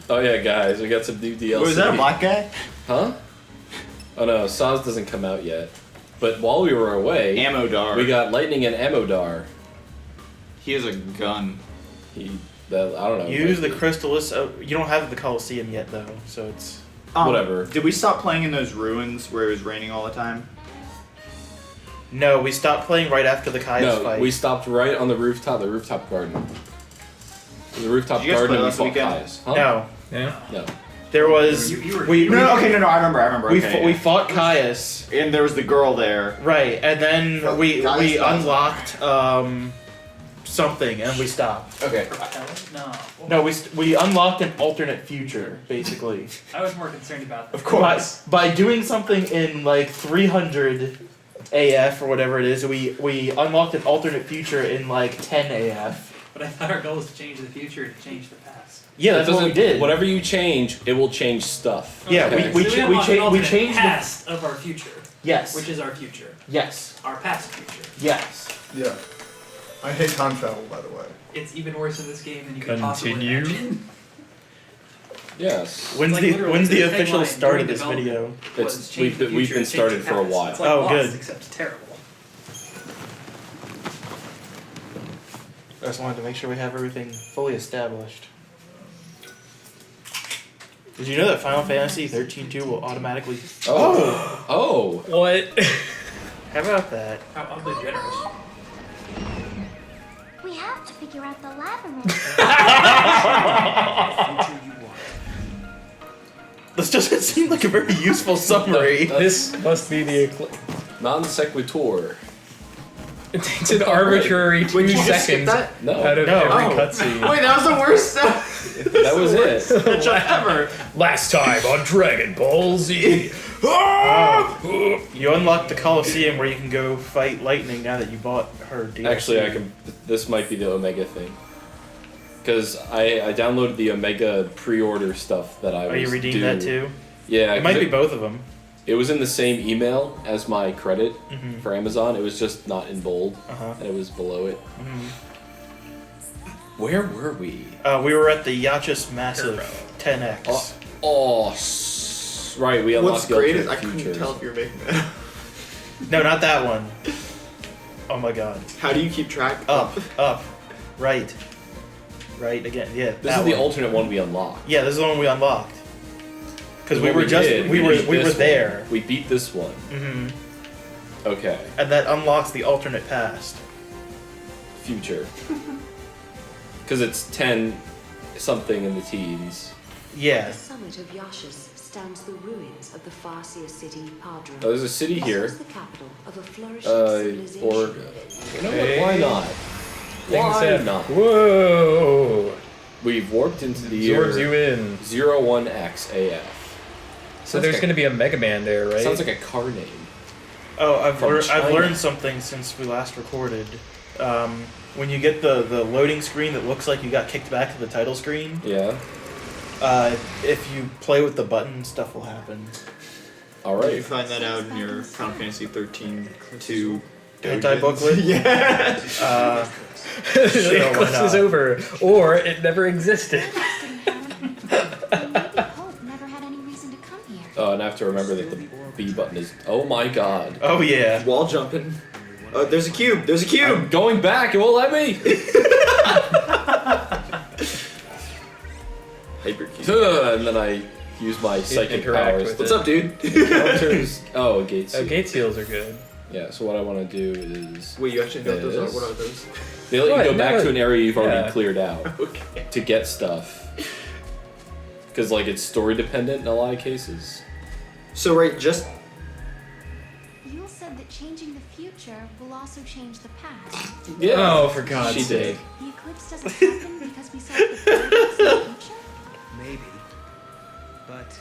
Oh yeah, guys, we got some new DLC. Was that a black guy? Huh? Oh no, Saz doesn't come out yet. But while we were away, Ammo-dar. we got Lightning and Ammo-dar. He has a gun. I don't know. Use the Crystallis. You don't have the Coliseum yet, though, so it's... Whatever. Did we stop playing in those ruins where it was raining all the time? No, we stopped playing right after the Caius fight. We stopped right on the rooftop garden. The rooftop Did you guys garden play and we last fought weekend? Caius. Huh? No. Yeah. No. There was... No, I remember. We fought Caius. And there was the girl there. Right, and then Oh, we Caius unlocked something, and we stopped. Okay. No, we unlocked an alternate future, basically. I was more concerned about that. Of course. By doing something in like 300 AF or whatever it is, we unlocked an alternate future in like 10 AF. But I thought our goal was to change the future to change the past. Yeah, that's what we did. Whatever you change, it will change stuff. Yeah, Okay. we unlocked an alternate changed the past of our future. Yes. Which is our future. Yes. Our past future. Yes. Yeah. I hate time travel, by the way. It's even worse in this game than you could possibly imagine. Yes. When's like the literally when's the the official tagline start during of this video? Was change the We've future, been change started the for a past. while. It's like Oh, Lost, good. except terrible. I just wanted to make sure we have everything fully established. Did you know that Final Fantasy 13-2 will automatically... Oh. What? How about that? How oddly generous. We have to figure out the labyrinth. This doesn't seem like a very useful summary. This must be the Non sequitur. It takes an arbitrary 2 Would you just skip seconds that? No. out of No. every Oh. cutscene. Wait, that was the worst stuff. That was it. ever. Last time on Dragon Ball Z. You unlocked the Coliseum where you can go fight Lightning now that you bought her DLC. Actually, I can. This might be the Omega thing. Because I downloaded the Omega pre-order stuff that I was Oh, you redeemed due. that too? Yeah. It might 'cause be both of them. It was in the same email as my credit Mhm. for Amazon. It was just not in bold, Uh-huh. and it was below it. Mhm. Where were we? We were at the Yachus Massive 10X. Right, we unlocked What's the great is alternate I couldn't futures. tell if you were making that. No, not that one. Oh my god. How do you keep track? Up, right. Right again, yeah. This is the alternate one we unlocked. Yeah, this is the one we unlocked. Because we What were just did, we beat were this there. one. We beat this one. Mm-hmm. Okay. And that unlocks the alternate past. Future. Because it's 10 something in the teens. Yeah. At the summit of Yashas stands the ruins of the Farseer city Padra. Oh, there's a city This here. was the capital of a flourishing civilization. Or you know what? Why not? Things Why have- not? Whoa! We've warped into the Absorbs year you in. 01X AF. So there's going to be a Mega Man there, right? Sounds like a car name. Oh, I've From China. learned something since we last recorded. When you get the loading screen that looks like you got kicked back to the title screen, Yeah. if you play with the button, stuff will happen. All Did you right. find that out in your Final Fantasy 13-2 Anti-booklet? Yeah. Sure, the why quest is not? over, or it never existed. Hope never had any reason to come here. Oh, and I have to remember that the B button is. Oh my god. Oh yeah. Wall jumping. Oh, there's a cube. There's a cube. I'm going back. It won't let me. Hypercube. And then I use my psychic interact powers. with What's it. up, dude? Counters. Oh, gate seal. Gate seals are good. Yeah. So what I want to do is Wait, you actually know what those This. are? What are those? they let you What? go back No. to an area you've already Yeah. cleared out Okay. to get stuff. Because like it's story dependent in a lot of cases. So right, just Yule said that changing the future will also change the past. Yeah. Oh, for God's she sake. did. The eclipse doesn't happen because we solved the problems in the future? Maybe. But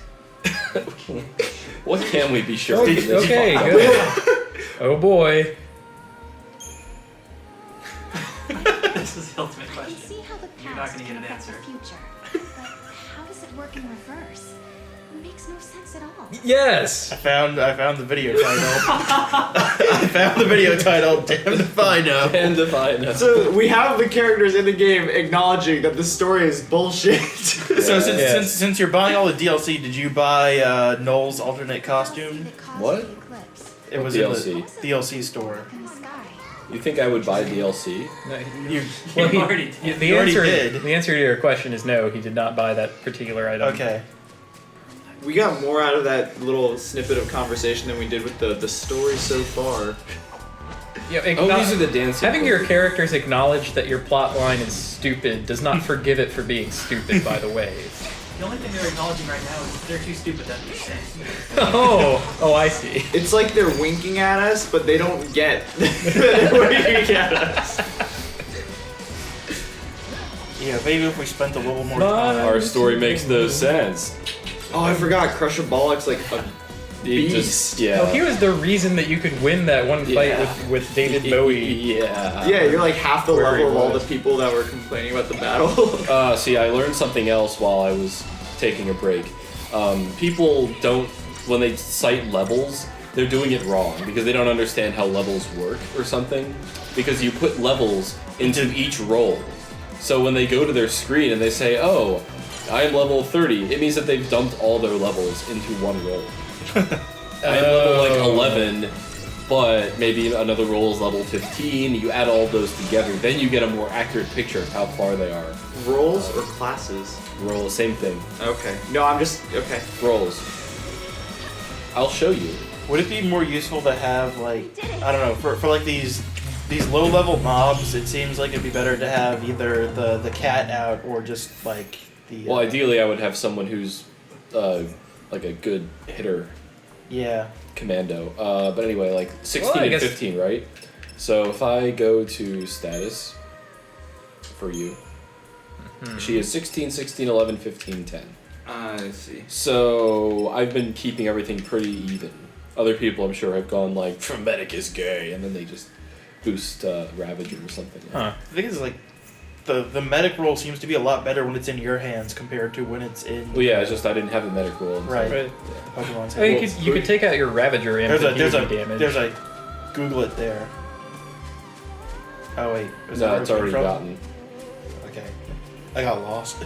What can we be sure? Okay, in this okay, file? good. Oh boy. This is the ultimate I can question. see how the You're not past gonna can get an affect the answer. future. But how does it work in reverse? makes no sense at all. Yes. I found the video title. I found the video title. Damned if I know. And if I know. So we have the characters in the game acknowledging that the story is bullshit. So since you're buying all the DLC, did you buy Noel's alternate costume? That caused What? the eclipse. It was DLC? in the DLC store. In the sky. You think I would buy DLC? No, You well, You already did. the You already answer did. the answer to your question is no. He did not buy that particular item. okay? We got more out of that little snippet of conversation than we did with the story so far. Yeah, Oh, these are the dancing. having your characters acknowledge that your plot line is stupid does not forgive it for being stupid. By the way. The only thing they're acknowledging right now is they're too stupid to understand. Oh, I see. It's like they're winking at us, but they don't get that they're winking at us. Yeah, maybe if we spent a little more But- time. Our story makes no sense. Oh, I forgot. Crushabolic's like a He beast. yeah. No, he was the reason that you could win that one fight Yeah. with David Bowie. Yeah. Yeah, you're like half the Where he level of all the was. people that were complaining about the battle. See, I learned something else while I was taking a break. People don't, when they cite levels, they're doing it wrong because they don't understand how levels work or something. Because you put levels into each role. So when they go to their screen and they say, oh, I'm level 30, it means that they've dumped all their levels into one role. I'm level like 11, but maybe another role is level 15. You add all those together, then you get a more accurate picture of how far they are. Roles or classes? Roll, same thing. Okay. No, I'm just okay. Rolls. I'll show you. Would it be more useful to have like I don't know for like these low level mobs? It seems like it'd be better to have either the cat out or just like the. Well, ideally, I would have someone who's like a good hitter, Yeah. commando. But anyway, like 16 Well, I and guess- 15, right? So if I go to status for you, she is 16, 16, 11, 15, 10. I see. So I've been keeping everything pretty even. Other people, I'm sure, have gone like, medic is gay, and then they just boost Ravager or something. Huh. The thing is like the medic role seems to be a lot better when it's in your hands compared to when it's in. Well, yeah, it's just I didn't have a medic roll. and so- Right. Right. Pokemon's I mean, hands. you could take out your Ravager and There's put a there's healing a damage. there's a Google it there. Oh wait, is that No, where it's it came already from? gotten. Okay, I got lost.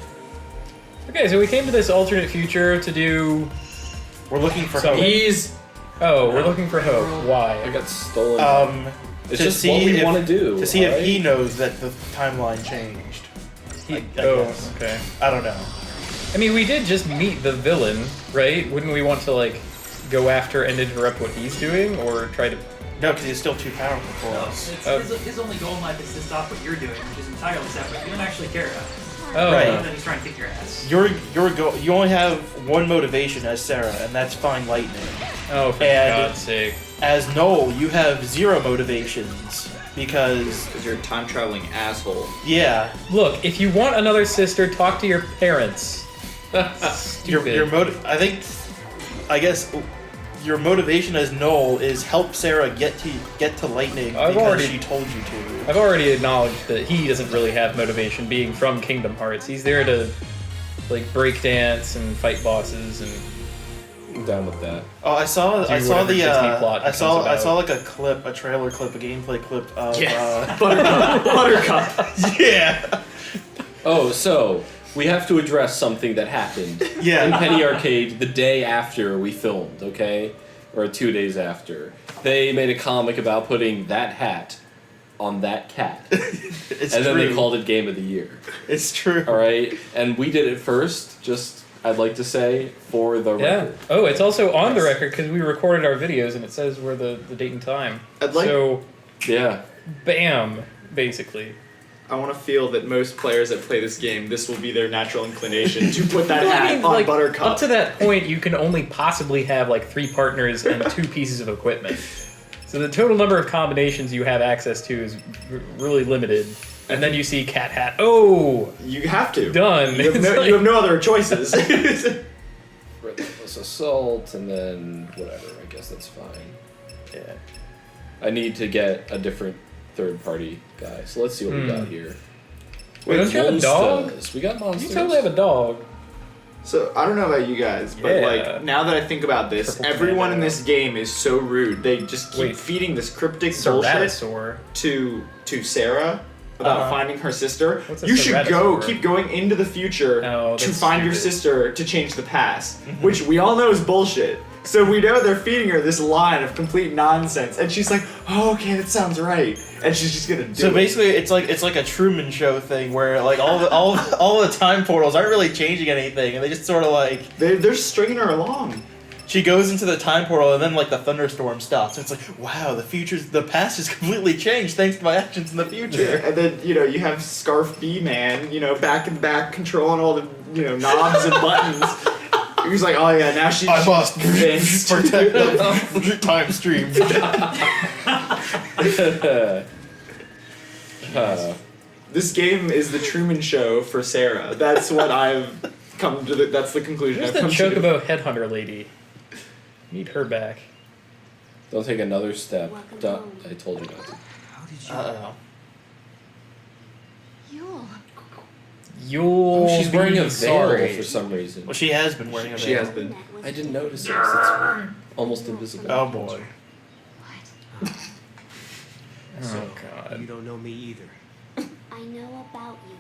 Okay, so we came to this alternate future to do. We're looking for So- hope. He's Oh, we're looking for hope. I Why? got stolen. It's to just see what we if- want to do. To see if alright? he knows that the timeline changed. I Oh, guess. okay. I don't know. I mean, we did just meet the villain, right? Wouldn't we want to like go after and interrupt what he's doing, or try to? No, because he's still too powerful for No, us. his only goal in life is to stop what you're doing, which is entirely separate. You don't actually care about it. Oh, Right. Other than he's trying to kick your ass. You only have one motivation as Sarah, and that's find lightning. Oh, for And- God's sake! As Noel, you have zero motivations because you're a time traveling asshole. yeah, Look, if you want another sister, talk to your parents. Stupid. I guess your motivation as Noel is help Sarah get to lightning I've because already- she told you to. I've already acknowledged that he doesn't really have motivation being from Kingdom Hearts. He's there to like break dance and fight bosses and I'm down with that. Oh, I saw whatever the Disney plot I saw becomes about. like a trailer clip, a gameplay clip of Buttercup. yeah. Oh, so we have to address something that happened in Yeah. Penny Arcade the day after we filmed, okay? Or 2 days after. They made a comic about putting that hat on that cat. It's and then true. they called it Game of the Year. It's true. Alright? And we did it first, just, I'd like to say, for the yeah. record. Oh, it's also on the record because we recorded our videos and it says where the date and time. I'd like- So, Yeah. bam, basically. I want to feel that most players that play this game, this will be their natural inclination to put that Well, hat I mean, on like, Buttercup. up to that point, you can only possibly have like 3 partners and 2 pieces of equipment. So the total number of combinations you have access to is really limited. And then you see cat hat. Oh, You have to. done. You have, It's no, like- you have no other choices. Relentless Assault, and then whatever, I guess that's fine. Yeah. I need to get a different third-party guy, so let's see what we got here. Wait, don't you have a dog? Monsters. We got monsters. You totally have a dog. So I don't know about you guys, but Yeah. like now that I think about this, Triple everyone in commando. this game is so rude. They just keep Wait. feeding this cryptic bullshit Ceratosaur. to Sarah about finding her sister. What's a You should ceratosaur? keep going into the future Oh, to that's find your stupid. sister to change the past, which we all know is bullshit. So we know they're feeding her this line of complete nonsense, and she's like, "Oh, okay, that sounds right," and she's just gonna do So it. basically, it's like a Truman Show thing where like all the time portals aren't really changing anything, and they just sort of like They're stringing her along. she goes into the time portal, and then like the thunderstorm stops. And it's like, wow, the past is completely changed thanks to my actions in the future. And then, you have Scarf B-Man, back and back controlling all the, knobs and buttons. He's like, oh yeah, now she's I must convinced. protect the time stream. This game is the Truman Show for Sarah. That's what I've come to, that's the conclusion Where's I've the come to. Chocobo headhunter lady? Need her back. Don't take another step. Welcome Don't, home. I told you not to. How did you... Uh-oh. Yuel. You'll Oh, she's wearing a be veil sorry. for some reason. Well, she has been wearing a veil. She has been. I didn't notice it 'cause it's almost invisible. Oh boy. What? Oh god. You don't know me either. I know about you.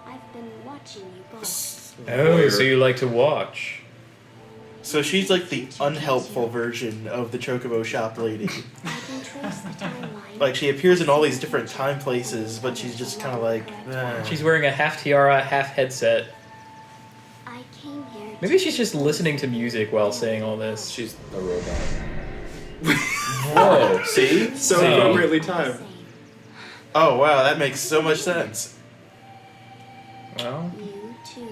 I've been watching you both. Oh, so you like to watch. So she's like the unhelpful version of the Chocobo shop lady. I can trace the timeline. Like she appears in all these different time places, but she's just kind of like. eh. She's wearing a half tiara, half headset. I came here. Maybe she's just listening to music while saying all this. She's a robot. Whoa, see? So See? appropriately timed. Oh wow, that makes so much sense. Well, You too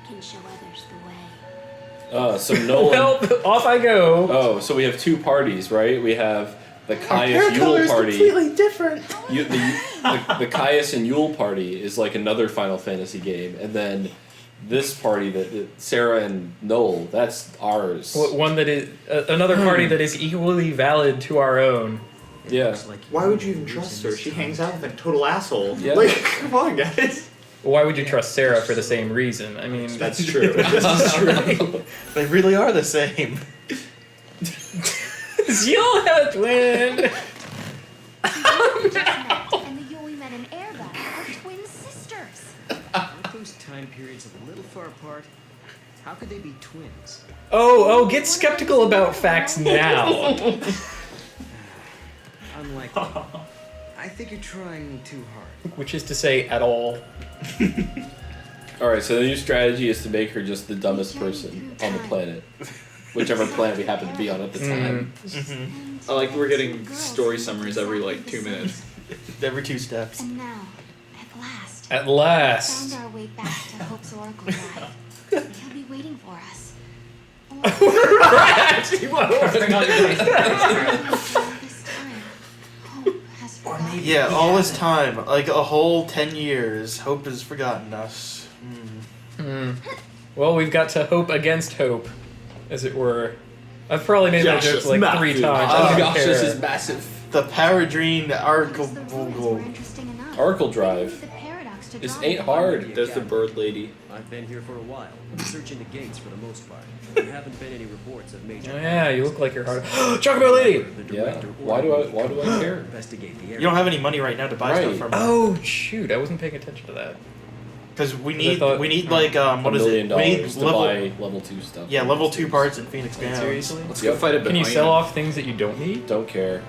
can show others the way. So Nolan. well, off I go. Oh, so we have two parties, right? We have the Our Caius hair color Yule is party. completely different. The Caius and Yule party is like another Final Fantasy game, and then this party that Sarah and Noel, that's ours. One that is another party that is equally valid to our own. Yeah. Looks like Why would you even trust her? She hangs out with a total asshole. Yeah. Like, come on, guys. Why would you trust Sarah for the same reason? I mean, That's true. This is true. They really are the same. you'll have a twin. And the Yui met an airbag are twin sisters. aren't those time periods a little far apart? How could they be twins? Oh, get skeptical about facts now. Unlikely. I think you're trying too hard. Which is to say, at all. Alright, so the new strategy is to make her just the dumbest person on the planet. Whichever planet we happen to be on at the time. I like we're getting story summaries every, 2 minutes. Every 2 steps. And now, at last, At found last. our way back to Hope's Oracle Drive. He'll be waiting for us. Or Bring on your face. this time, Hope has forgotten. Yeah, all this time, like a whole 10 years, Hope has forgotten us. Well, we've got to hope against hope, as it were. I've probably made that Gosh, joke it's like 3 massive. times. Oh I don't gosh, care. this is massive. The Paradrine Arco. The ruins were interesting enough. Oracle They Drive. needed the paradox to This drive ain't them. hard. There's the bird lady. I've been here for a while, searching the gates for the most part. There haven't been any reports of major. Oh, yeah, you look like you're hard. Chocobo lady! The Yeah. director Why do I care? investigate the area. You don't have any money right now to buy Right. stuff from her. Oh, shoot, I wasn't paying attention to that. Because we I need thought- like what $1 is million it? We need to level buy level 2 stuff. yeah level 2 parts in Phoenix Downs. Seriously? Let's Yep. go fight a Can you Behemoth. sell off things that you don't need? Don't care.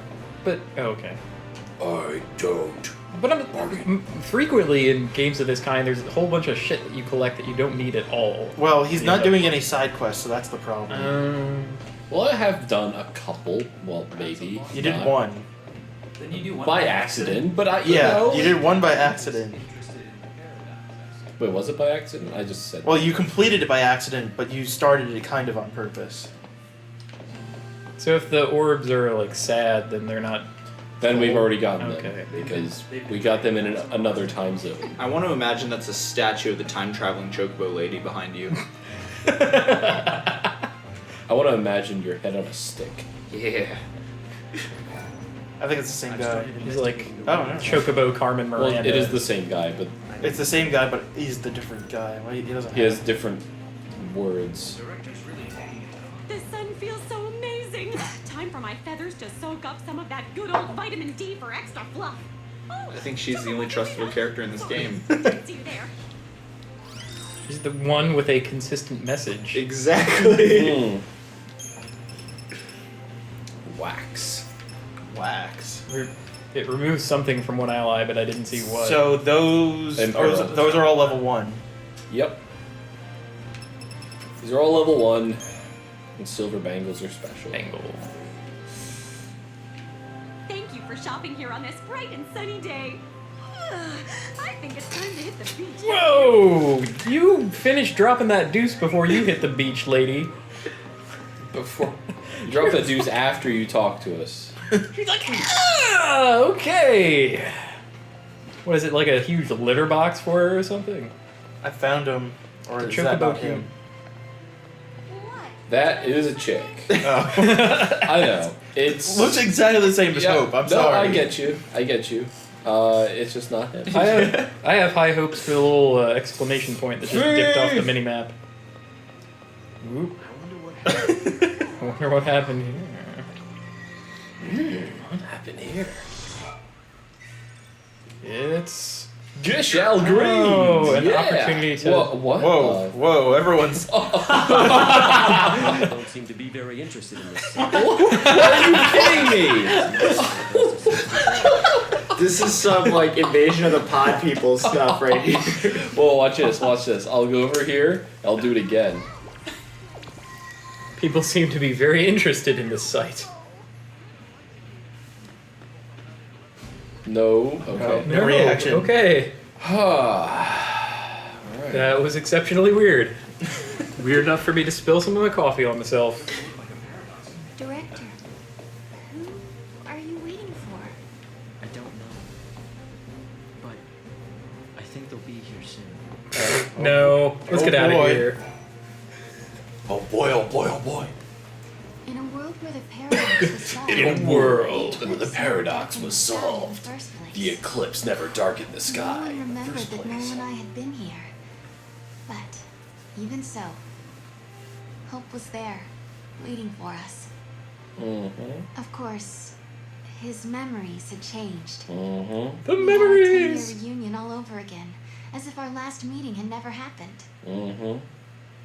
But, oh, okay. I don't. But frequently in games of this kind, there's a whole bunch of shit that you collect that you don't need at all. Well, he's not Yeah. doing any side quests, so that's the problem. Well, I have done a couple. Well, maybe. You did not. one. Then you do one By accident, but I. Yeah, you did one by accident. Wait, was it by accident? I just said. Well, you completed it by accident, but you started it kind of on purpose. So if the orbs are, like, sad, then they're not... Then we've already gotten Okay. them because we got them in another time zone. I want to imagine that's a statue of the time-traveling chocobo lady behind you. I want to imagine your head on a stick. Yeah. I think it's the same guy. He's like Oh, no. Chocobo Carmen Miranda. Well, it is the same guy, but It's the same guy, but he's the different guy. Well, he doesn't. he has different words. The sun feels so amazing. Time for my feathers to soak up some of that good old vitamin D for extra fluff. Oh, I think she's the only trustable character in this game. see you there. She's the one with a consistent message. Exactly. Wax. Wax. It removes something from one ally, but I didn't see what. So those are all level 1. Yep. These are all level 1, and silver bangles are special. Bangle. Thank you for shopping here on this bright and sunny day. I think it's time to hit the beach. Whoa! You finished dropping that deuce before you hit the beach, lady. Before you drop that deuce after you talk to us. She's like, ah, okay. What is it, like a huge litter box for her or something? I found him. Or The is that not Chocobo him? That is a chick. Oh. I know. It's Looks exactly the same as Hope. I'm sorry. I get you. It's just not him. I have high hopes for the little exclamation point that just dipped off the mini map. Whoop. I wonder what happened here. What happened here? It's Gishal Green. Oh, an opportunity to. What? Whoa! Everyone's. Don't seem to be very interested in this. What are you kidding me? This is some like invasion of the pod people stuff right here. Well, watch this. I'll go over here. I'll do it again. People seem to be very interested in this site. No. Okay. No reaction. Okay. Alright. That was exceptionally weird. Weird enough for me to spill some of my coffee on myself. Director, who are you waiting for? I don't know. But I think they'll be here soon. No. Let's get out of boy. here. Oh boy, oh boy, oh boy. In a world where the paradox was solved. In a world where the Why paradox was didn't it happen in solved, the first place? the eclipse never darkened the No sky one in the remembered first that Noel place. and I had been here. But even so, hope was there, waiting for us. Mm-hmm. Of course, his memories had changed. Mm-hmm. The We had our memories! 10-year reunion all over again, as if our last meeting had never happened. Mm-hmm.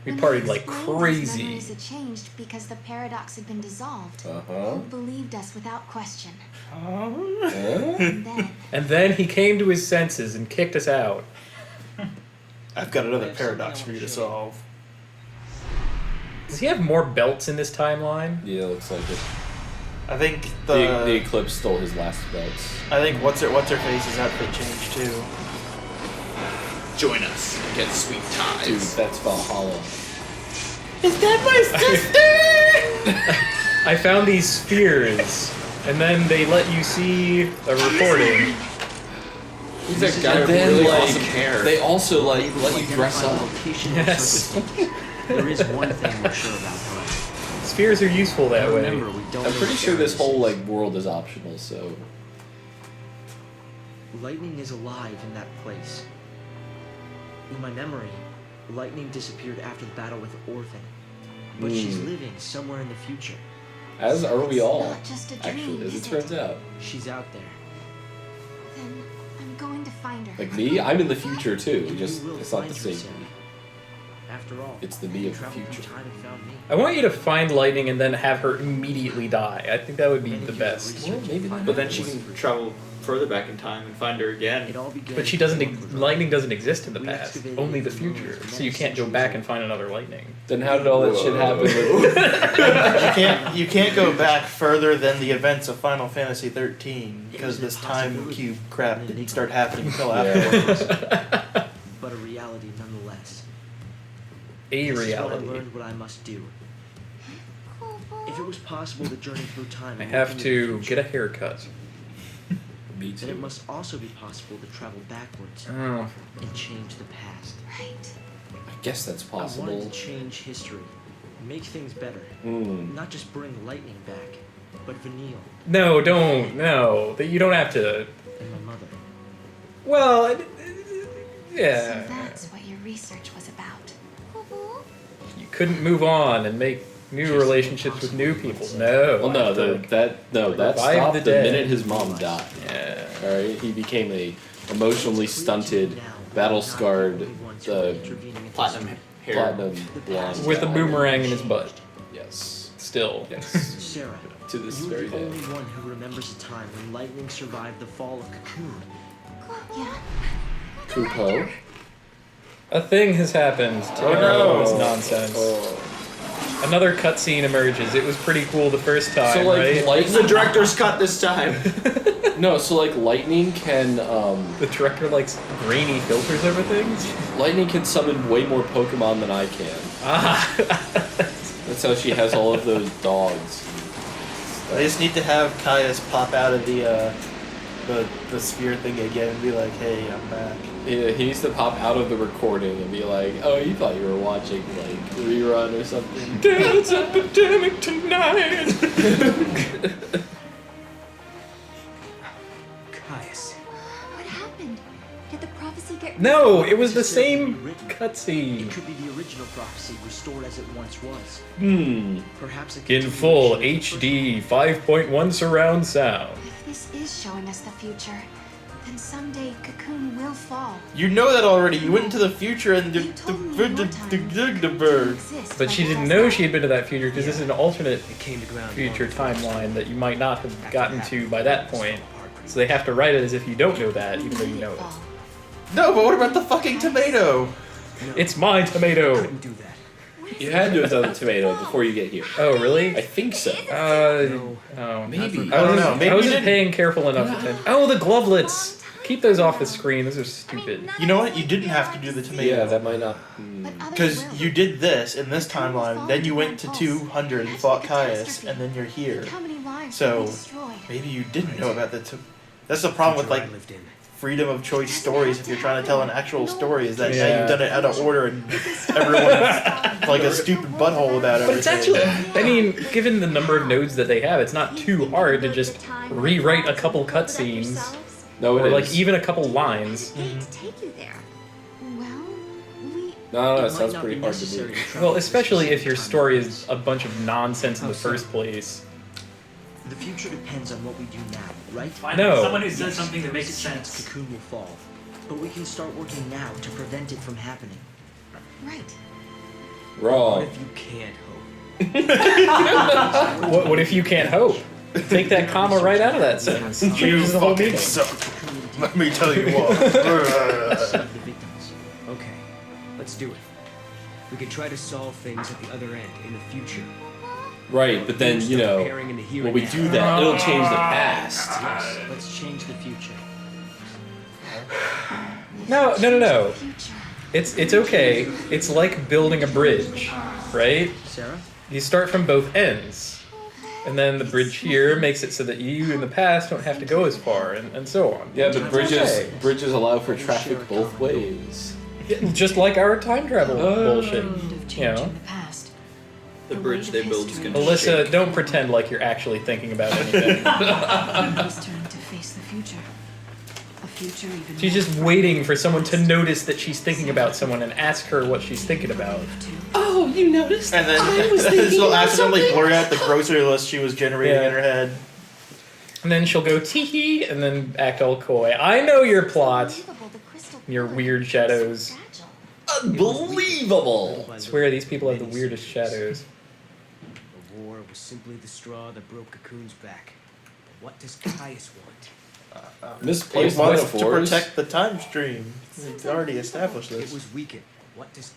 We When partied he like explained his crazy. memories had changed because the paradox had been dissolved. Uh-huh. Hope believed us without question. Huh? And then, And then he came to his senses and kicked us out. I've got another paradox for you to solve. Does he have more belts in this timeline? Yeah, looks like it. I think The eclipse stole his last belts. I think what's her face's outfit changed too. Join us. Get sweet ties. Dude, that's Valhalla. Is that my sister? I found these spheres, and then they let you see a recording. He's that guy And with then, really like, awesome hair. they also let Able to you dress identify up. location Yes. and circumstance. There is one thing we're sure about, however. Spheres are useful that way. Remember, we don't I'm know pretty what sure this area whole is. like world is optional, so Lightning is alive in that place. In my memory, Lightning disappeared after the battle with Orphan. But she's living somewhere in the future. as are we all. not just a dream, Actually, as is it turns out. She's out there. then I'm going to find her. Like me, I'm in the future too. And Just you will it's not the find same yourself. me. After all, It's the me you of the traveled through future. time and found me. I want you to find Lightning and then have her immediately die. I think that would be Many the years of best. research Well, and maybe finding But then out she what's can for travel further back in time and find her again. It all began But she just a doesn't. month ago. Lightning doesn't exist in the We past. excavated Only the the future. ruins So many you can't go centuries back ago. and find another Lightning. Then how did all that shit happen? With... You can't go back further than the events of Final Fantasy 13 because this time cube crap didn't start happening until Yeah. afterwards. But a reality nonetheless. A This is when I reality. learned what I must do. If it was possible to journey through time I and have look into to the get future, a haircut. Me then it too. must also be possible to travel backwards Oh. and change the past. Right. I guess that's I wanted possible. to change history, make things better, Hmm. not just bring lightning back, but Vanille No, don't. No. That you don't have to. and my mother. Well, So yeah. that's what your research was about. You couldn't move on and make new relationships with new people. No. Well, no, that revive stopped the the dead. minute his mom died. Yeah. All right, he became a emotionally stunted, battle-scarred, Platinum hair. platinum blonde With a guy. boomerang in his butt. Yes. Still. Yes. Sarah, To this you very are the day. only one who remembers a time when lightning survived the fall of Cocoon. Yeah. Kupo. A thing has happened to Oh, all no. this nonsense. Another cutscene emerges. It was pretty cool the first time, So like right? It's the lightning. director's cut this time. No, so like lightning can The director likes grainy filters over things. lightning can summon way more Pokemon than I can. Ah. That's how she has all of those dogs. I just need to have Caius pop out of the sphere thing again and be like, "Hey, I'm back." Yeah, he needs to pop out of the recording and be like, "Oh, you thought you were watching like rerun or something." Dance epidemic tonight. Caius. What happened? Did the prophecy get No, it was the same cutscene. It could be the original prophecy restored as it once was. Hmm. Perhaps a In full continuation of the HD 5.1 surround sound. If this is showing us the future, then someday Cocoon will fall. You know that already. You went into the future and You told me more times the it bird. exists, But she it didn't does know not. she had been to that future because this is an alternate It came to ground. future timeline that you might not have gotten to by that point. So they have to write it as if you don't know that, even though you know it. No, but what about the fucking tomato? It's my tomato. Couldn't do that. You had to have done the tomato before you get here. Oh, really? I think so. Oh, Maybe. I don't know. Maybe I you wasn't didn't. paying careful enough attention. Oh, the glovelets! Keep those off the screen. Those are stupid. You know what? You didn't have to do the tomato. Yeah, that might not. But others Because will. you did this in this Cocoon will timeline, fall then you into went one to pulse. 200 and That's fought the Caius, catastrophe. and then you're here. Think how many lives So, will be destroyed. Maybe you didn't know about the. That's the problem with Future I like lived in. freedom of choice stories. If you're trying to tell an actual story, is that now Yeah. you've done it out of order and everyone's like a stupid butthole about it. But it's actually, I mean, given the number of nodes that they have, it's not too hard to just rewrite a couple cutscenes. No, it Or is. like even a couple lines. Hate to take you there. Well, we. No, It that might sounds not pretty be hard to necessary do. to travel Well, to a especially if specific your time story and is a bunch of nonsense in the first place. The future depends on what we do now, right? Find No. someone who says Yes, something that there makes is a chance sense. Cocoon will fall, but we can start working now to prevent it from happening. Right. What Wrong. if you can't hope? What if you can't hope? Take that comma right out of that sentence. It You changes the whole fucking meaning. suck. Let me tell you what. Save the victims. Okay, let's do it. We can try to solve things at the other end in the future. Right, but then, you know, Preparing in the here when and we now. do that, it'll change the past. Yes, let's change the future. No. Future. It's okay. It's like building a bridge, right? Sarah? You start from both ends. And then the bridge here makes it so that you in the past don't have to go as far, and so on. Yeah, but okay. bridges allow for traffic both ways. Just like our time travel bullshit. Of You know? changing the past. The bridge they build is gonna Alyssa, shake. don't pretend like you're actually thinking about anything. It's turn to face the future. A future even She's more just waiting for someone to notice that she's thinking about someone and ask her what she's thinking about. Oh, you noticed? And then she'll accidentally blur out the grocery list she was generating Yeah. in her head. And then she'll go tee hee and then act all coy. I know your plot. Unbelievable, the crystal Your pillar weird is shadows. fragile. Unbelievable! I swear these people have the weirdest shadows. The war was simply the straw that broke Cocoon's back. But what does Caius want? Misplaced He wants to metaphors. protect the time stream. We've already established It this. was weakened. What does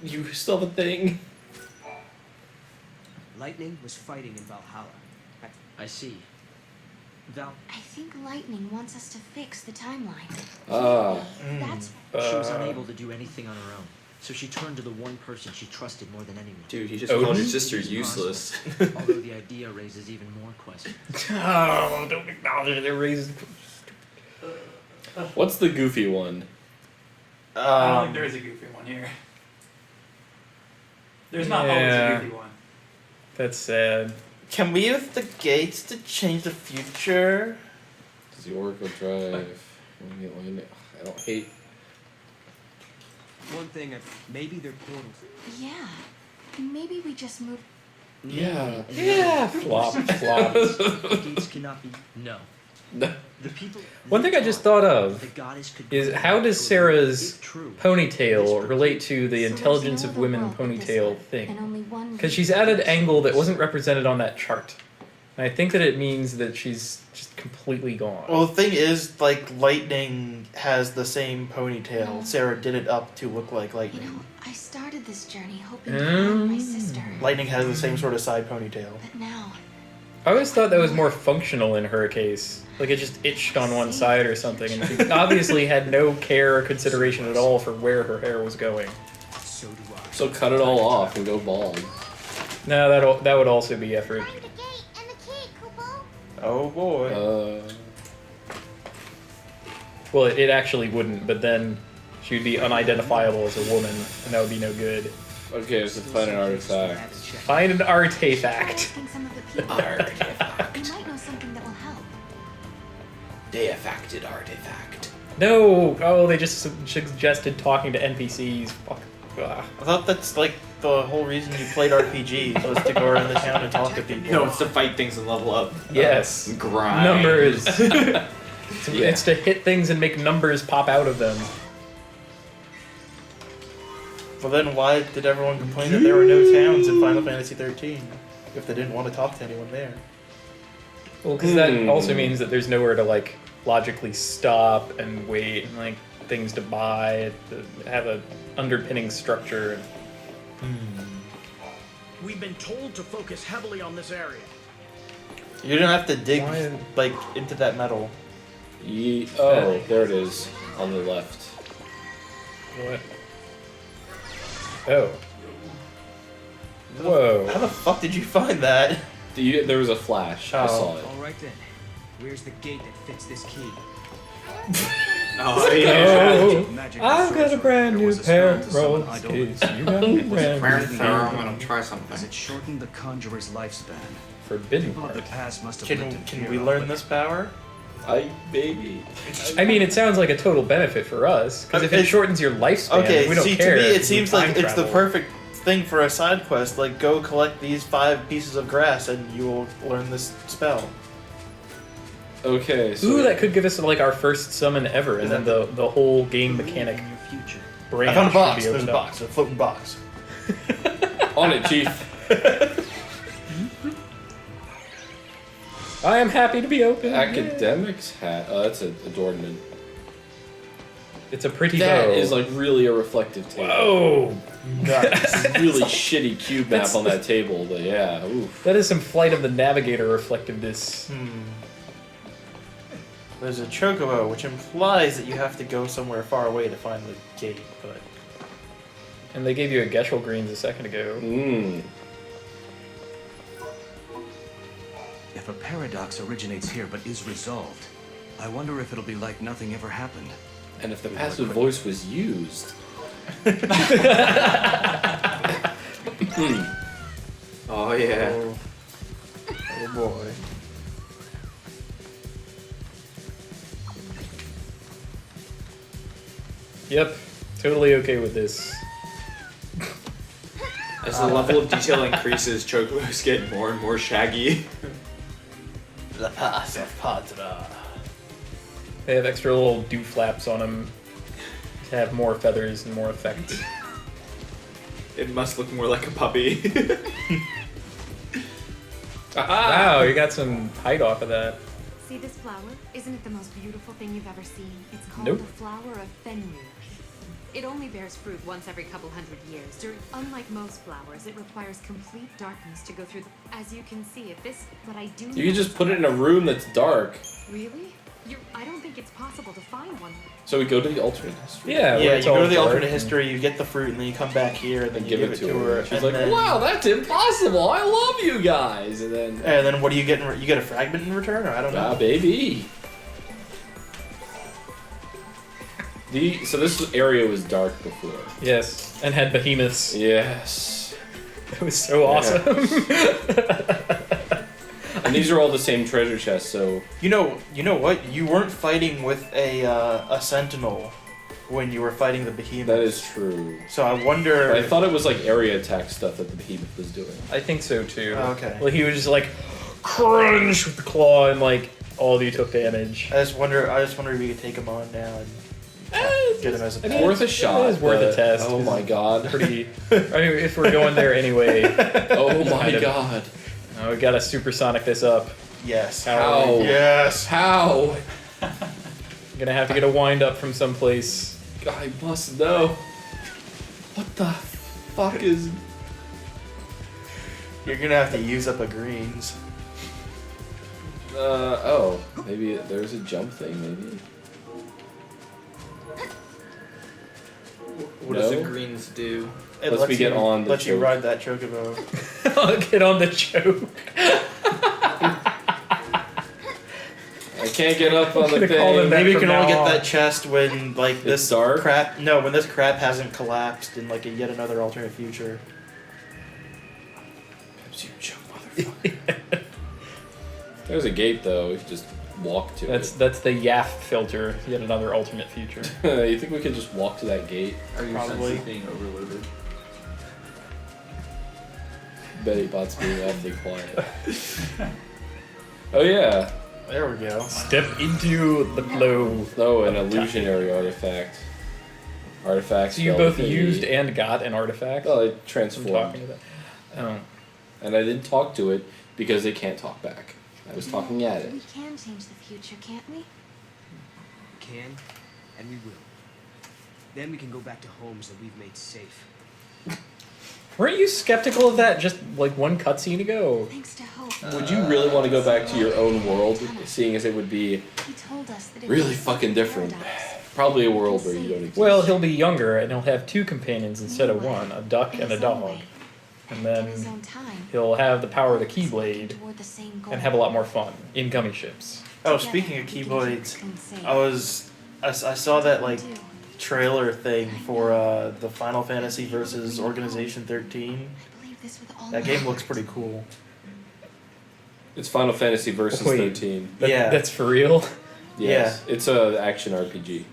You still have a thing. Lightning was fighting in Valhalla. I see. Val, I think lightning wants us to fix the timeline. Ah. That's she was unable to do anything on her own, so she turned to the one person she trusted more than anyone. Dude, he just Odin? called your sister useless. Although the idea raises even more questions. Oh, don't acknowledge it. It raises. What's the goofy one? I don't think there is a goofy one here. There's not always Yeah. a goofy one. That's sad. Can we use the gates to change the future? Does the Oracle drive? I don't hate. One thing, maybe they're portals. yeah. Maybe we just move. Yeah. Yeah. Flop, flop. Gates cannot be. No. No. The people. One thing I just thought of The goddess could is bring how does to Sarah's if true. ponytail relate to the So there's intelligence no of other women world but this ponytail one, thing? and only one Because she's at an angle that wasn't represented on that chart. And I think that it means that she's just completely gone. Well, the thing is, like, Lightning has the same ponytail. Sarah did it up to look like You Lightning. know, I started this journey hoping to find my sister. Lightning has the same sort of side ponytail. But now, I always thought that was more functional in her case. Like it just itched on one side or something, and she obviously had no care or consideration at all for where her hair was going. So do I. So cut it all off and go bald. No, that would also be effort. Oh boy. Well, it actually wouldn't, but then she would be unidentifiable as a woman, and that would be no good. Okay, so find an artifact. Find an artifact. asking some of the people, Artifact. we might know something that will help. Deaffected artifact. No! Oh, they just suggested talking to NPCs. Fuck. Ugh. I thought that's like the whole reason you played RPGs was to go around the town and talk to people. No, it's to fight things and level up. Yes. Grind. Numbers. Yeah. It's to hit things and make numbers pop out of them. Well, then why did everyone complain that there were no towns in Final Fantasy 13 if they didn't want to talk to anyone there? Well, because that also means that there's nowhere to like logically stop and wait and like things to buy, to have a underpinning structure. We've been told to focus heavily on this area. You don't have to dig Why- like into that metal. Oh, there it is on the left. What? Oh. Whoa. How the fuck did you find that? There was a flash. I saw it. All right then. Where's the gate that fits this key? Oh, yeah. Oh, Magic I've got a brand There new was a pair spell of to summon rolls. idol. Case you got a brand new I'm pair. gonna try something. Does it shorten the conjurer's lifespan? Forbidden People of the part. past must have lived in Can fear we of learn it. this power? Baby. I mean, it sounds like a total benefit for us, because if it It's- shortens your lifespan, Okay, we don't see, care. to me it It's seems time like it's the travel. perfect thing for a side quest. Like, go collect these 5 pieces of grass and you will learn this spell. Okay, so Ooh, that could give us like our first summon ever, and then the whole game mechanic In your future. branch. I found a should box. be There's a opened up. box. A floating box. on it, Chief. I am happy to be open. Academics hat. Oh, that's an adornment. It's a pretty That bow. is like really a reflective table. Whoa! It's a really shitty cube map on that table, but yeah. Oof. That is some Flight of the Navigator reflectiveness. There's a chocobo, which implies that you have to go somewhere far away to find the gate, but And they gave you a Geschel Greens a second ago. Mmm. If a paradox originates here but is resolved, I wonder if it'll be like nothing ever happened. And if the passive voice was used. Oh yeah. oh boy. Yep, totally okay with this. As the level of detail increases, chocobos get more and more shaggy. The pass of Patra. They have extra little dew flaps on them to have more feathers and more effect. It must look more like a puppy. Wow, you got some height off of that. See this flower? Isn't it the most beautiful thing you've ever seen? It's called Nope. the flower of Fenrir. It only bears fruit once every couple hundred years. Unlike most flowers, it requires complete darkness to go through the... As you can see, if this... But I do You can just put it in a room that's dark. Really? I don't think it's possible to find one. So we go to the alternate history. Yeah, Yeah, where you it's go all to the dark alternate and- history, you get the fruit, and then you come back here, and then And you give it to her. She's and like, then, wow, that's impossible. I love you guys. And then, And then what do you get? You get a fragment in return, or I don't know. ah, baby. So this area was dark before. Yes, and had behemoths. Yes. It was so awesome. And these are all the same treasure chests, so You know what? You weren't fighting with a sentinel when you were fighting the behemoth. That is true. So I wonder. But I thought it was like area attack stuff that the behemoth was doing. I think so too. Oh, okay. Well, he was just like crunch with the claw, and like all of you took damage. I just wonder if we could take him on now and get him as a pet. Worth a shot. It is worth a but- test. Oh my god. Pretty. I mean, if we're going there anyway. Oh my kind of- god. Oh, we gotta supersonic this up. Yes. How? Yes. How? Gonna have to get a wind up from someplace. I must know. What the fuck is... You're gonna have to use up a greens. Oh. Maybe there's a jump thing, maybe? What does the No? greens do? It Lets me get on the Let you choke. ride that chocobo. I'll get on the choke. I can't get up on the gonna call them thing. that Maybe you from can only now get on. that chest when like this dark? crap. No, when this crap hasn't collapsed in like a yet another alternate future. Perhaps you jump, motherfucker. There's a gate though. We can just walk to That's the YAF filter. Yet another alternate future. it. You think we could just walk to that gate? Are your Probably. senses being overloaded? Betty Bot's being awfully quiet. Oh yeah. There we go. Step into the flow. Oh, an illusionary artifact. Artifacts. So you fell both within used me. and got an artifact. Oh, it I'm transformed. talking to that. Oh. And I didn't talk to it because it can't talk back. I was talking at it. We can change the future, can't we? We can, and we will. Then we can go back to homes that we've made safe. Weren't you skeptical of that just like one cutscene ago? Thanks to Hope. Would you really want to go back to your own world, seeing as it would be He told us that it really was fucking different? paradox. Probably a world where you don't exist. Well, he'll be younger and he'll have two companions instead of one, a duck In and a his own dog. way. And In his then own time. he'll have the power of the Working Keyblade toward the same goal. and have a lot more fun in gummy ships. Oh, Together, speaking of we can keyblades, keep insane. I saw that like Do. trailer thing for the Final Fantasy versus Organization 13. I believe this with all That my game heart. looks pretty cool. It's Final Fantasy versus Wait. 13. Yeah. That's for real? Yes. It's a action RPG.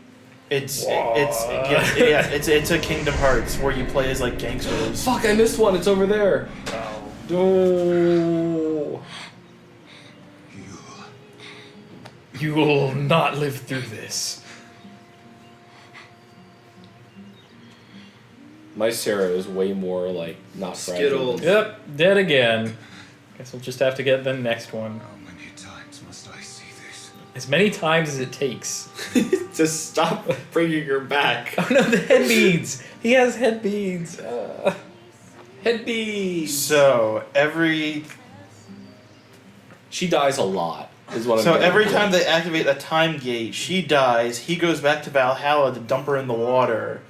It's What? it's a Kingdom Hearts where you play as like gangsters. Fuck, I missed one. It's over there. Oh. You will not live through this. My Sarah is way more like not Skittles. fragile. Yep, dead again. Guess we'll just have to get the next one. How many times must I see this? As many times as it takes. Just stop bringing her back. Oh no, the head beads! He has head beads. Head beads! So every She dies a lot, is what I'm so getting every at. time they activate the time gate, she dies. He goes back to Valhalla to dump her in the water,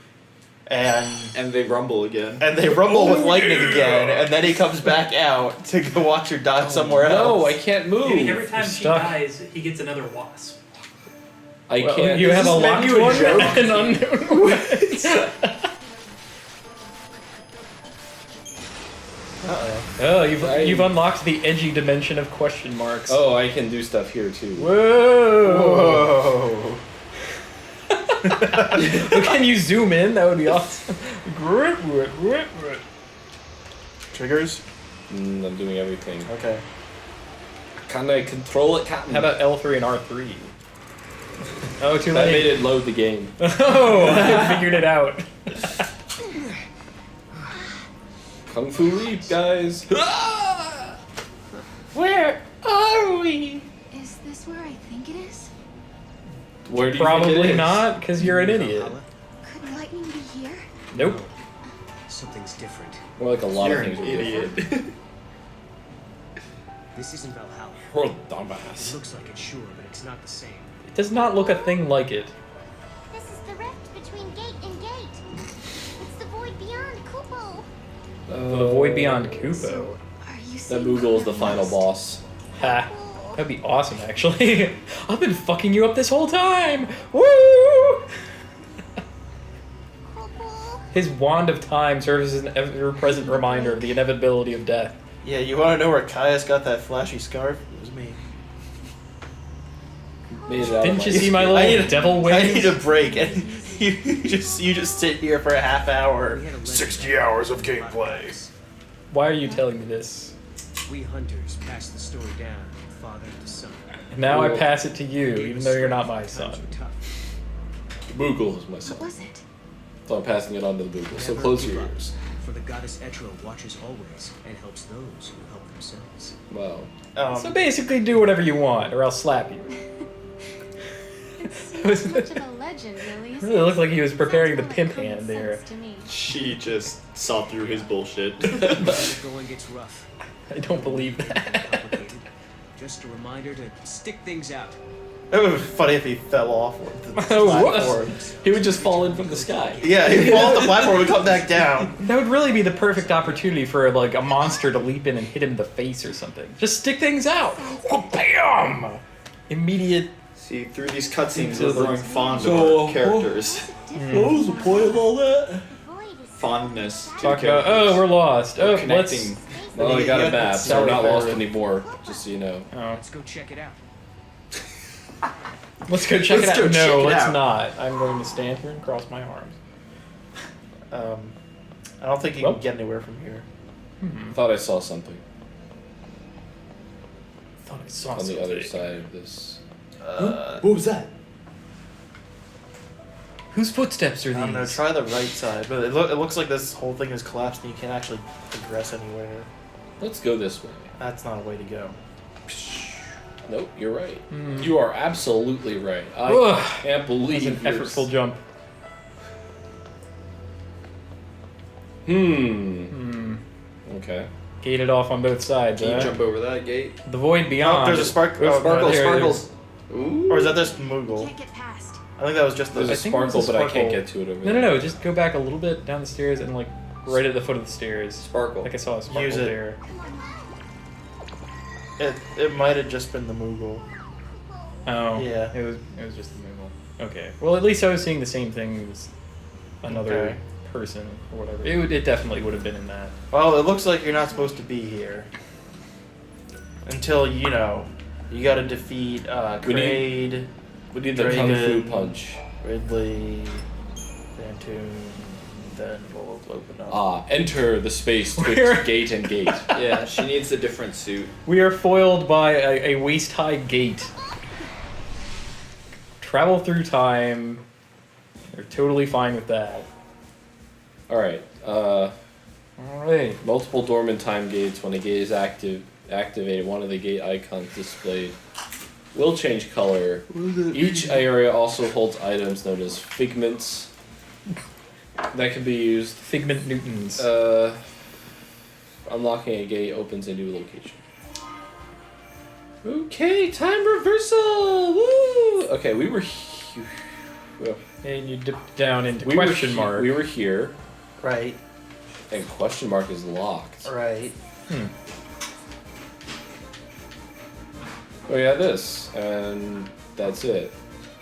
and they rumble again. they rumble with lightning again, and then he comes back out to go watch her die somewhere else. No, I can't move. Every time she Stuck. dies, he gets another wasp. I Well, can't. you have a this locked menu a one joke? and unknown ones. Oh, you've unlocked the edgy dimension of question marks. Oh, I can do stuff here too. Whoa! Well, can you zoom in? That would be awesome. Triggers. I'm doing everything. Okay. Can I control it, Captain? How about L3 and R3? Oh, too That late. made it load the game. Oh, I figured it out. Kung Fu Leap, guys. Where are we? Is this where I think it is? Where do you think Probably it is? not, because you're an idiot. Valhalla? Could lightning be here? Nope. Something's different. More like a lot You're of an things are idiot. different. This isn't Valhalla. Or It dumbass. looks like it, sure, but it's not the same. It does not look a thing like it. This is the rift between gate and gate. It's the void beyond Kupo. The void beyond Kupo. Are you That saying Moogle is the we're final lost? boss. Ha. That'd be awesome, actually. I've been fucking you up this whole time. Woo! His wand of time serves as an ever-present reminder of the inevitability of death. Yeah, you want to know where Caius got that flashy scarf? It was me. Made it out Didn't of you my see my skin. little devil wings? I need a break, and you just sit here for a half hour. 60 hours of gameplay. Why are you telling me this? We hunters passed the story down from father to son. And now I pass it to you, even though you're not my son. Moogle is my son. What was it? So I'm passing it on to the Moogle. So close your ears. For the goddess Etro watches always and helps those who help themselves. Wow. So basically, do whatever you want, or I'll slap you. It's not much of a legend, really. It really looked like he was preparing the pimp hand there. To me. She just saw through his bullshit. The going gets rough. I don't believe that. Complicated. Just a reminder to stick things out. It would be funny if he fell off the platform. He would just fall in from the sky. Yeah, he'd fall off the platform and come back down. That would really be the perfect opportunity for like a monster to leap in and hit him in the face or something. Just stick things out. Bam! Immediate. See, through these cutscenes, we're Into the- growing fond of So- our characters. What was the point of all that? Fondness. to Talk about. characters. Oh, we're lost. Oh, Connecting. Well, I got a map, so we're not Sorry, lost forward. anymore. Just so you know. Oh. Let's go check it out. Let's go check Let's it go out. check No, it let's out. not. I'm going to stand here and cross my arms. I don't think you Well. can get anywhere from here. Thought I saw something Thought I saw on the something. other side of this. What was that? Whose footsteps are I don't know, these? try the right side. But it looks like this whole thing is collapsed and you can't actually progress anywhere. Let's go this way. That's not a way to go. Nope, you're right. You are absolutely right. I Ugh. can't believe It's an you're effortful jump. Okay. Gated off on both sides. Can you huh? jump over that gate? The void beyond. Oh, there's a spark. Oh, sparkles, there it sparkles. Ooh. Or is that this Moogle? Can't get past. I think that was just the. There's a think it was sparkle, a but I can't sparkle. get to it over No, there. no, no. Just go back a little bit down the stairs and like right at the foot of the stairs. Sparkle. Like I saw a sparkle Use it. there. It might have just been the Moogle. Oh, Yeah. It was just the Moogle. Okay. Well, at least I was seeing the same thing as another Okay. person or whatever. It definitely would have been in that. Well, it looks like you're not supposed to be here. Until, you gotta defeat We need- Kraid, We need the Kung Fu Draven. Punch. Ridley, Bantoon, then we'll open up. Ah, enter the space Where- twixt gate and gate. Yeah, she needs a different suit. We are foiled by a waist-high gate. Travel through time. They're totally fine with that. Alright, Alright. multiple dormant time gates. When a gate is activated, one of the gate icons displayed will change color. Each area also holds items known as figments that can be used. Figment Newtons. Unlocking a gate opens a new location. Okay, time reversal! Woo! Okay, we were And you dip down into we question were mark. We were here, Right, and question mark is locked. right. Oh yeah, this, and that's it.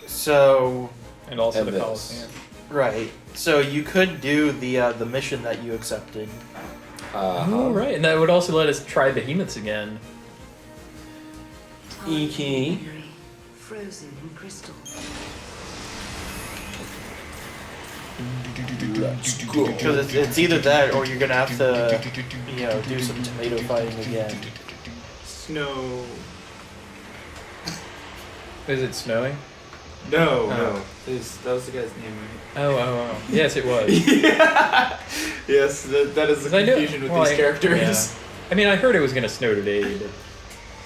So, And also And the this. Coliseum. right. So you could do the mission that you accepted. Oh, right. And that would also let us try behemoths again. E-key. Frozen in crystal. Because it's either that or you're gonna have to, do some tomato fighting again. Snow. Is it snowing? No, Oh. no. That was the guy's name, right? Oh. Yes, it was. Yeah. Yes, that is the 'Cause I know- confusion with well, these characters. yeah. I mean, I heard it was going to snow today, but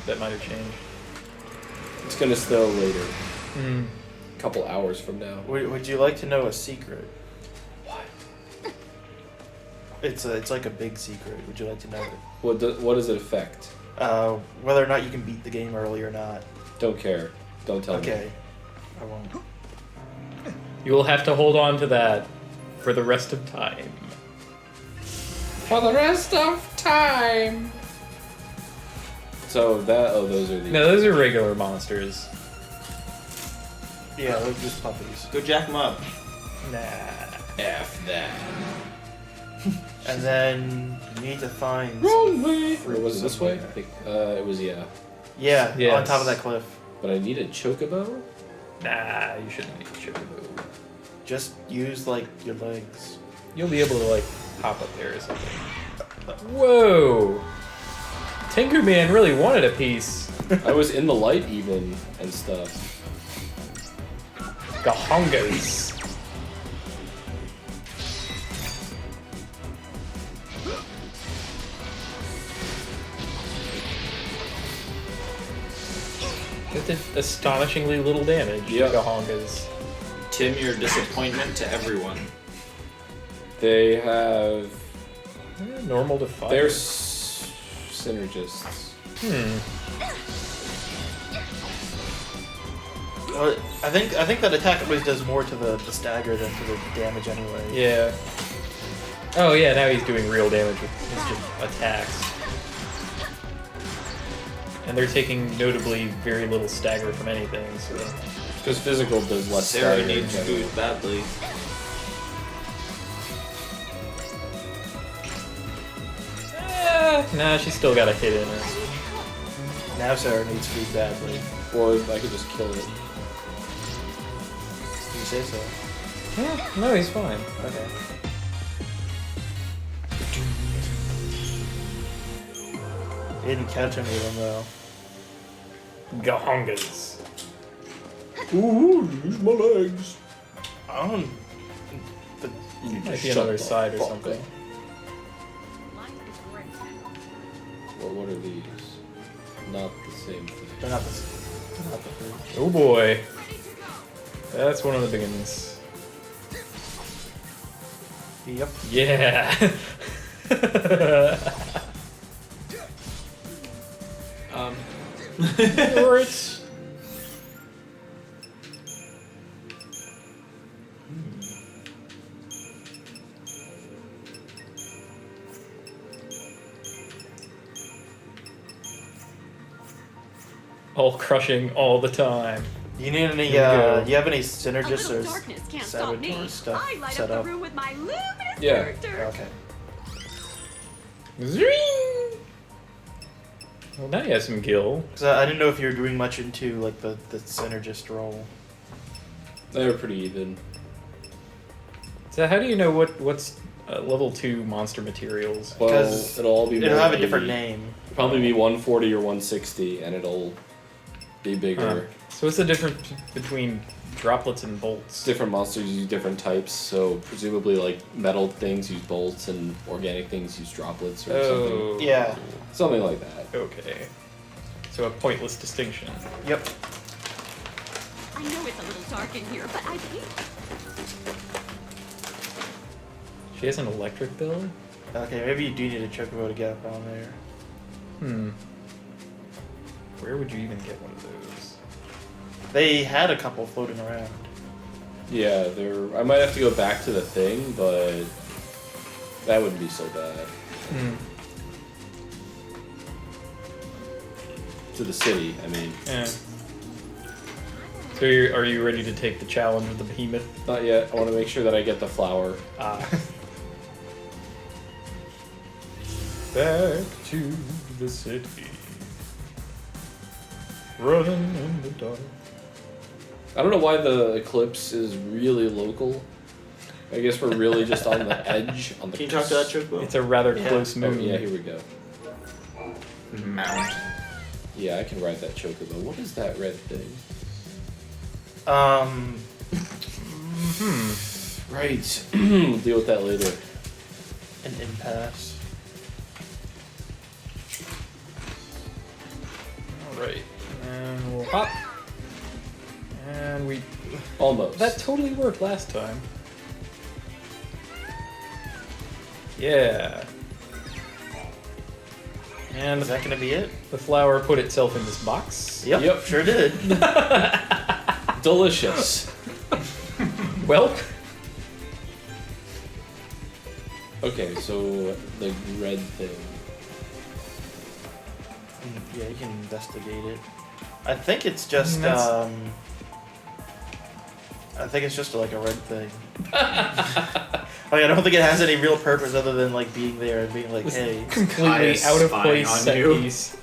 that might have changed. It's gonna snow later. Hmm. A couple hours from now. Would you like to know a secret? What? It's like a big secret. Would you like to know it? What does it affect? Whether or not you can beat the game early or not. Don't care. Don't tell me. Okay, I won't. You will have to hold on to that for the rest of time. For the rest of time. So those are the. No, those are regular monsters. Yeah, they're just puppies. Go jack them up. Nah. F that. And then you need to find. Wrong way. Or was it this way? I think it was yeah. Yeah, Yes. on top of that cliff. But I need a chocobo. Nah, you shouldn't need a chocobo. Just use like your legs. You'll be able to like hop up there or something. Whoa! Tengu Man really wanted a piece. I was in the light even and stuff. Gahongas. It did astonishingly little damage. Yep. Gahongas. Tim, your disappointment to everyone. They have. Normal to fire. They're synergists. I think that attack always does more to the stagger than to the damage anyway. Yeah. Oh yeah, now he's doing real damage with his just attacks. And they're taking notably very little stagger from anything, so... Because physical does less Sarah stagger needs in general. food badly. Nah, she's still got a hit in her. Now Sarah needs food badly. Or I could just kill it. You say so. Yeah, no, he's fine. Okay. He didn't catch any of them though. Gahongas. Ooh, use my legs. Oh. Might be another side or something. Well, what are these? Not the same thing. They're not the food. Oh boy. That's one of the beginnings. Yep. Yeah. Alright. All crushing all the time. Do you need any? Here we go. Do you have any synergists A or little darkness can't stop me. saboteur stuff I light set up up? the room with my luminous Yeah. character. Okay. Zring! Well, now you have some gil. Because I didn't know if you were doing much into like the synergist role. They were pretty even. So how do you know what's level 2 monster materials? Well, 'Cause it'll all be. It'll have a 180. different name. Probably be 140 or 160, and it'll be bigger. Huh. So what's the difference between droplets and bolts? Different monsters use different types, so presumably like metal things use bolts and organic things use droplets or Oh. something. Yeah. Something like that. Okay. So a pointless distinction. Yep. I know it's a little dark in here, but I think She has an electric bill? Okay, maybe you do need a chocobo to get up on there. Where would you even get one of those? They had a couple floating around. Yeah, I might have to go back to the thing, but that wouldn't be so bad. To the city, I mean. Yeah. So are you ready to take the challenge with the behemoth? Not yet. I want to make sure that I get the flower. Back to the city. Running in the dark. I don't know why the eclipse is really local. I guess we're really just on the edge. On the Can you talk to that chocobo? It's a rather Yeah. close Oh, moon. yeah, here we go. Mount. Yeah, I can ride that chocobo. What is that red thing? Right. We'll deal with that later. An impasse. Alright. And we'll hop. And we... Almost. That totally worked last time. Yeah. And Is that gonna be it? the flower put itself in this box. Yep. Sure did. Delicious. Well, Okay, so the red thing. Yeah, you can investigate it. I think it's just That's- I think it's just like a red thing. Like, I don't think it has any real purpose other than like being there and being like, hey. completely Kaya's out of spying place on set you. piece.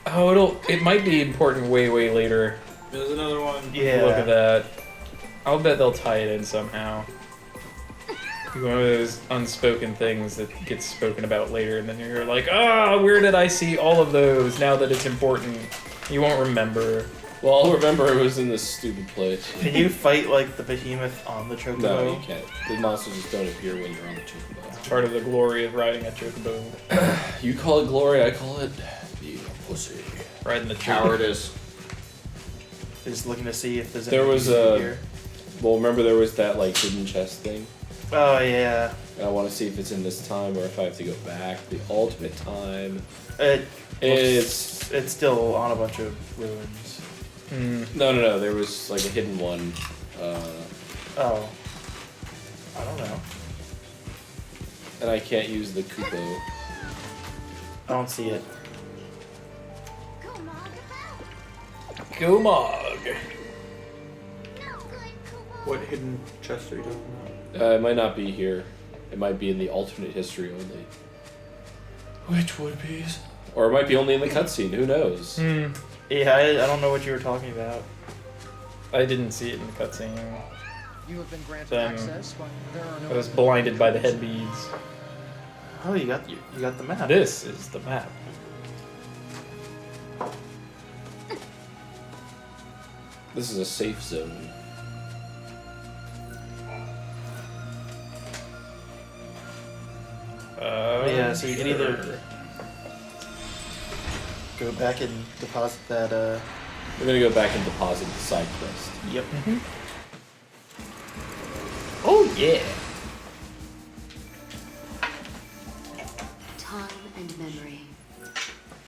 Oh, it might be important way later. There's another one. Yeah. Look at that. I'll bet they'll tie it in somehow. One of those unspoken things that gets spoken about later, and then you're like, ah, where did I see all of those? Now that it's important, you won't remember. Well, I'll remember it was in this stupid place. Can you fight like the behemoth on the chocobo? No, you can't. The monsters just don't appear when you're on the chocobo. It's part of the glory of riding a chocobo. You call it glory, I call it being a pussy. Riding the Cowardice. Just looking to see if there's There anything was here. well, remember there was that like hidden chest thing. Oh yeah. And I want to see if it's in this time or if I have to go back. The ultimate time. It's still on a bunch of ruins. No. There was like a hidden one. Oh. I don't know. And I can't use the Kupo. I don't see it. Go Mog. What hidden chest are you talking about? It might not be here. It might be in the alternate history only. Which would be? Or it might be only in the cutscene. Who knows? Yeah, I don't know what you were talking about. I didn't see it in the cutscene. You have been granted access, but there are no I was blinded by the head beads. Oh, you got the map. This is the map. This is a safe zone. Yeah, so you can either go back and deposit that. We're gonna go back and deposit the side quest. Yep. Oh yeah.